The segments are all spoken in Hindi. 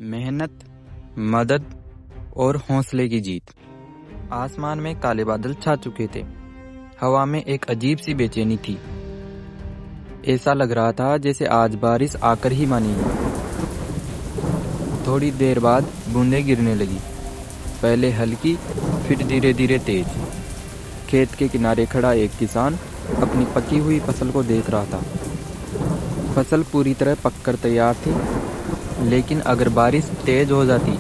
मेहनत, मदद और हौसले की जीत। आसमान में काले बादल छा चुके थे। हवा में एक अजीब सी बेचैनी थी। ऐसा लग रहा था जैसे आज बारिश आकर ही मानेगी। थोड़ी देर बाद बूंदें गिरने लगी, पहले हल्की, फिर धीरे धीरे तेज। खेत के किनारे खड़ा एक किसान अपनी पकी हुई फसल को देख रहा था। फसल पूरी तरह पककर तैयार थी, लेकिन अगर बारिश तेज हो जाती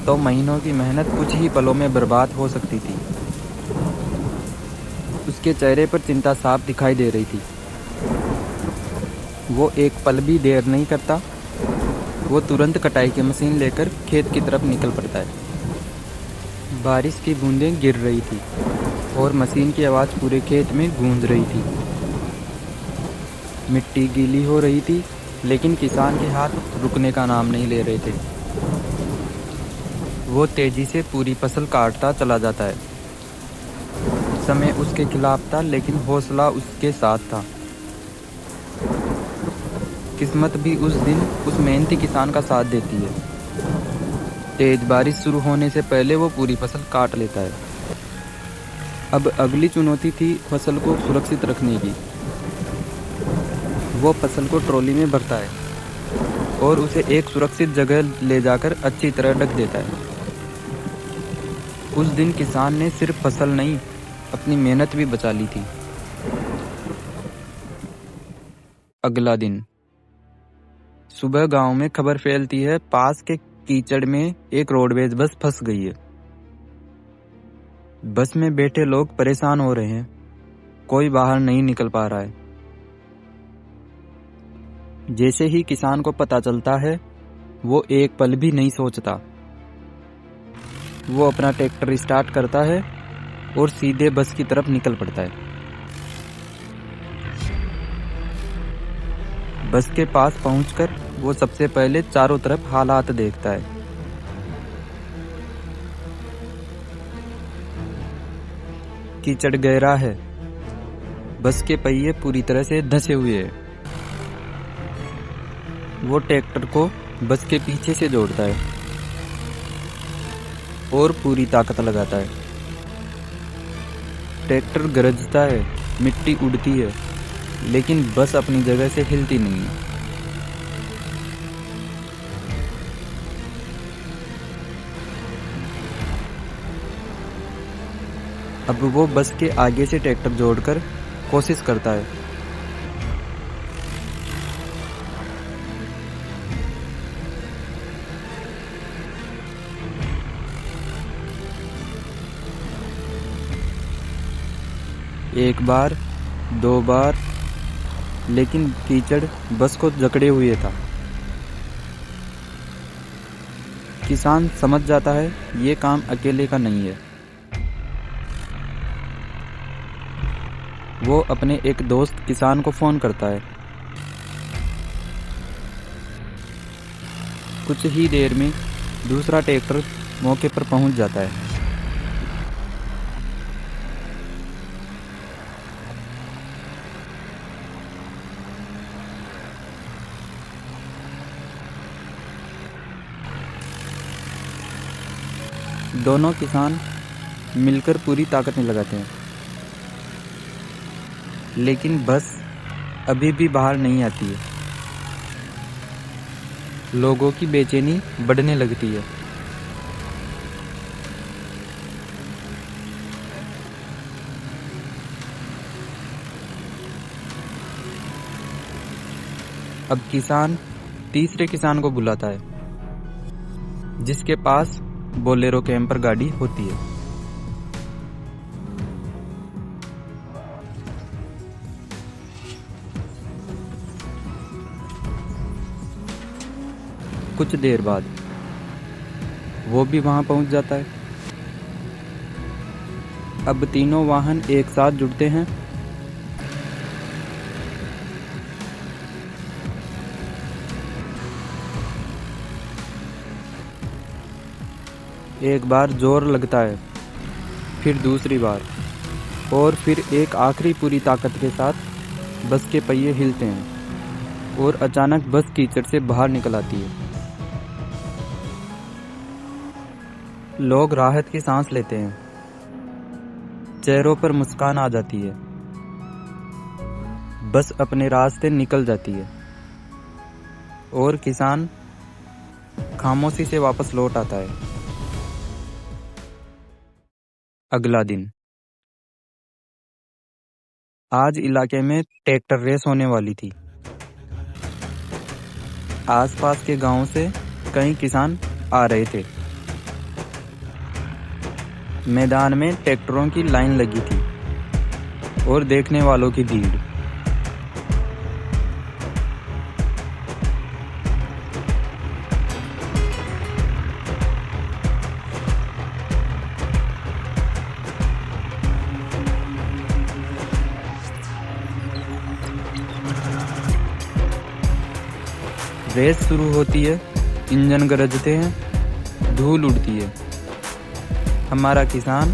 तो महीनों की मेहनत कुछ ही पलों में बर्बाद हो सकती थी। उसके चेहरे पर चिंता साफ दिखाई दे रही थी। वो एक पल भी देर नहीं करता। वो तुरंत कटाई की मशीन लेकर खेत की तरफ निकल पड़ता है। बारिश की बूंदें गिर रही थी और मशीन की आवाज़ पूरे खेत में गूंज रही थी। मिट्टी गीली हो रही थी, लेकिन किसान के हाथ रुकने का नाम नहीं ले रहे थे। वो तेजी से पूरी फसल काटता चला जाता है। समय उसके खिलाफ था, लेकिन हौसला उसके साथ था। किस्मत भी उस दिन उस मेहनती किसान का साथ देती है। तेज बारिश शुरू होने से पहले वो पूरी फसल काट लेता है। अब अगली चुनौती थी फसल को सुरक्षित रखने की। वो फसल को ट्रॉली में भरता है और उसे एक सुरक्षित जगह ले जाकर अच्छी तरह ढक देता है। उस दिन किसान ने सिर्फ फसल नहीं, अपनी मेहनत भी बचा ली थी। अगला दिन सुबह गांव में खबर फैलती है, पास के कीचड़ में एक रोडवेज बस फंस गई है। बस में बैठे लोग परेशान हो रहे हैं। कोई बाहर नहीं निकल पा रहा है। जैसे ही किसान को पता चलता है, वो एक पल भी नहीं सोचता। वो अपना ट्रैक्टर स्टार्ट करता है और सीधे बस की तरफ निकल पड़ता है। बस के पास पहुंचकर वो सबसे पहले चारों तरफ हालात देखता है। कीचड़ गहरा है, बस के पहिए पूरी तरह से धंसे हुए हैं। वो ट्रैक्टर को बस के पीछे से जोड़ता है और पूरी ताकत लगाता है। ट्रैक्टर गरजता है, मिट्टी उड़ती है, लेकिन बस अपनी जगह से हिलती नहीं है। अब वो बस के आगे से ट्रैक्टर जोड़कर कोशिश करता है। एक बार, दो बार, लेकिन कीचड़ बस को जकड़े हुए था। किसान समझ जाता है ये काम अकेले का नहीं है। वो अपने एक दोस्त किसान को फोन करता है। कुछ ही देर में दूसरा ट्रैक्टर मौके पर पहुंच जाता है। दोनों किसान मिलकर पूरी ताकत में लगाते हैं, लेकिन बस अभी भी बाहर नहीं आती है। लोगों की बेचैनी बढ़ने लगती है। अब किसान तीसरे किसान को बुलाता है, जिसके पास बोलेरो कैंपर गाड़ी होती है। कुछ देर बाद वो भी वहां पहुंच जाता है। अब तीनों वाहन एक साथ जुड़ते हैं। एक बार जोर लगता है, फिर दूसरी बार, और फिर एक आखिरी पूरी ताकत के साथ बस के पहिए हिलते हैं और अचानक बस कीचड़ से बाहर निकल आती है। लोग राहत की सांस लेते हैं, चेहरों पर मुस्कान आ जाती है, बस अपने रास्ते निकल जाती है और किसान खामोशी से वापस लौट आता है। अगला दिन। आज इलाके में ट्रैक्टर रेस होने वाली थी। आसपास के गांवों से कई किसान आ रहे थे। मैदान में ट्रैक्टरों की लाइन लगी थी और देखने वालों की भीड़। रेस शुरू होती है, इंजन गरजते हैं, धूल उड़ती है। हमारा किसान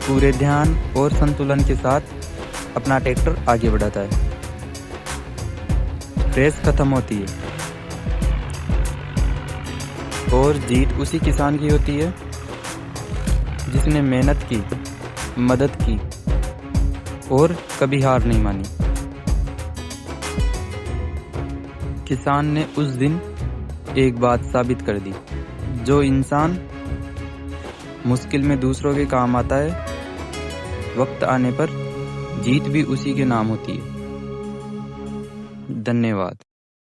पूरे ध्यान और संतुलन के साथ अपना ट्रैक्टर आगे बढ़ाता है। रेस खत्म होती है और जीत उसी किसान की होती है जिसने मेहनत की, मदद की और कभी हार नहीं मानी। किसान ने उस दिन एक बात साबित कर दी, जो इंसान मुश्किल में दूसरों के काम आता है, वक्त आने पर जीत भी उसी के नाम होती है। धन्यवाद।